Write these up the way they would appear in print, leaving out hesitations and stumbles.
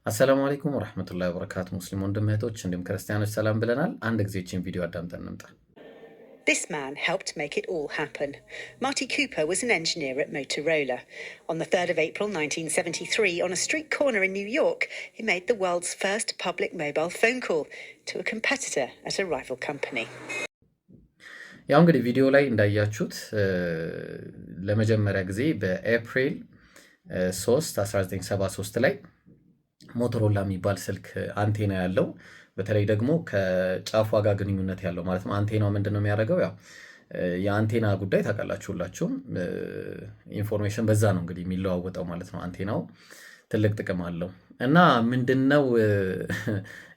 አሰላሙ አለይኩም ወራህመቱላሂ ወበረካቱ። ሙስሊም ወንድም እህቶች እንዲሁም ክርስቲያኖች ሰላም ብለናል። አንድ ጊዜ እቺን ቪዲዮ አዳምጠን እንምጣ። This man helped make it all happen. Marty Cooper was an engineer at Motorola. On the 3rd of April 1973, on a street corner in New York, he made the world's first public mobile phone call to a competitor at a rival company. ያው እንግዲህ ቪዲዮ ላይ እንዳያችሁት ለመጀመሪያ ጊዜ በኤፕሪል 3 1973 ላይ ሞቶሮላ የሚባል ስልክ አንቴና ያለው በተለይ ደግሞ ከጫፉ ጋር ግንኙነት ያለው ማለት ነው። አንቴናው ምንድነው የሚያደርገው? ያው የአንቴና ጉዳይ ታውቃላችሁላችሁም ኢንፎርሜሽን በዛ ነው እንግዲህ የሚለዋወጠው ማለት ነው። አንቴናው ትልቅ ጥቅም አለው እና ምንድነው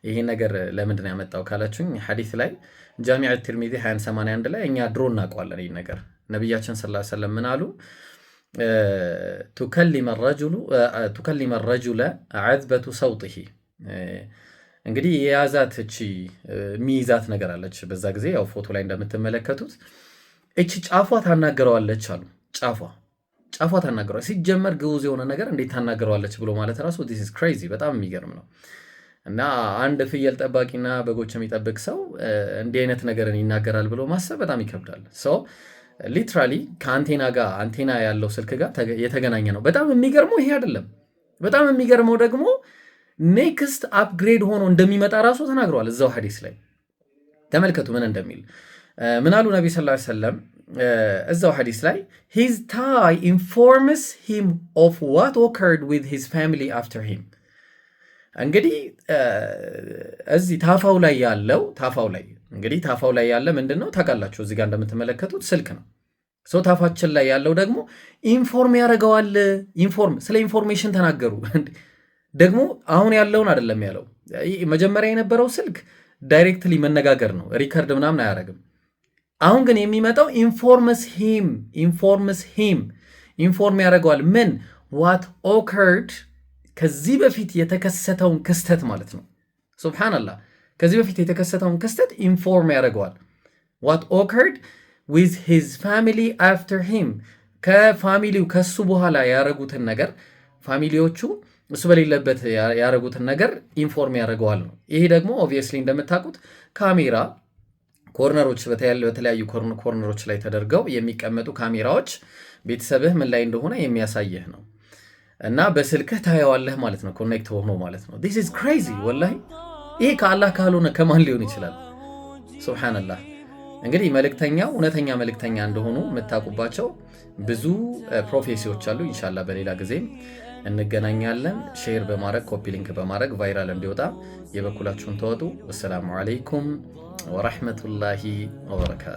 ይሄ ነገር ለምንድነው ያመጣው ካላችሁኝ ሐዲስ ላይ ጃሚዕ ትርሚዚ 2081 ላይ እኛ ድሮ እናውቀዋለን ይሄን ነገር ነብያችን ሰለላሁ ዐለይሂ ወሰለም ምን አሉ? ቱከሊመ ረጁለ ዐዝበቱ ሰውጢሂ እንግዲህ የያዛት እቺ ሚይዛት ነገር አለች። በዛ ጊዜ ያው ፎቶ ላይ እንደምትመለከቱት እቺ ጫፏ ታናገረዋለች አሉ። ጫፏ ታናገረዋለች። ሲጀመር ግዑዝ የሆነ ነገር እንዴት ታናገረዋለች ብሎ ማለት ራሱ this is crazy በጣም የሚገርም ነው። እና አንድ ፍየል ጠባቂና በጎች የሚጠብቅ ሰው እንዲህ አይነት ነገርን ይናገራል ብሎ ማሰብ በጣም ይከብዳል። ሊትራሊ ከአንቴና ጋር አንቴና ያለው ስልክ ጋር የተገናኘ ነው። በጣም የሚገርመው ይሄ አይደለም። በጣም የሚገርመው ደግሞ ኔክስት አፕግሬድ ሆኖ እንደሚመጣ ራሱ ተናግረዋል እዛው ሐዲስ ላይ ተመልከቱ ምን እንደሚል። ምን አሉ ነብይ ሰለላሁ ዐለይሂ ወሰለም እዛው ሐዲስ ላይ his tie informs him of what occurred with his family after him። እንግዲህ እዚህ ታፋው ላይ ያለ ምንድነው ታውቃላችሁ? እዚህ ጋር እንደምትመለከቱት ስልክ ነው። ታፋችን ላይ ያለው ደግሞ ኢንፎርም ያደርገዋል። ስለ ኢንፎርሜሽን ተናገሩ። ደግሞ አሁን ያለውን አይደለም ያለው። መጀመሪያ የነበረው ስልክ ዳይሬክትሊ መነጋገር ነው፣ ሪከርድ ምናምን አያደርግም። አሁን ግን የሚመጣው ኢንፎርምስ ሂም ኢንፎርም ያደርገዋል። ምን what occurred ከዚህ በፊት የተከሰተውን ክስተት ማለት ነው። ሱብሃንአላህ ከዚህ በፊት የተከሰተውን ክስተት ኢንፎርም ያደርገዋል። what occurred with his family after him ከፋሚሊው ከሱ በኋላ ያረጉትን ነገር ፋሚሊዎቹ እሱ በሌለበት ያረጉትን ነገር ኢንፎርም ያደርገዋል ነው። ይሄ ደግሞ ኦብቪየስሊ እንደምታውቁት ካሜራ ኮርነሮች በተለያዩ ኮርነሮች ላይ ተደርገው የሚቀመጡ ካሜራዎች ቤተሰብህ ምን ላይ እንደሆነ የሚያሳየህ ነው። እና በስልክህ ታየዋለህ ማለት ነው፣ ኮኔክት ሆኖ ማለት ነው። this is crazy ወላሂ። ይሄ ከአላህ ካልሆነ ከማን ሊሆን ይችላል? ሱብሃንአላህ። እንግዲህ መልእክተኛው እውነተኛ መልእክተኛ እንደሆኑ የምታውቁባቸው ብዙ ፕሮፌሲዎች አሉ። ኢንሻአላህ በሌላ ጊዜም እንገናኛለን። ሼር በማድረግ ኮፒ ሊንክ በማድረግ ቫይራል እንዲወጣ የበኩላችሁን ተወጡ። ወሰላሙ አለይኩም ወራህመቱላሂ ወበረካቱ።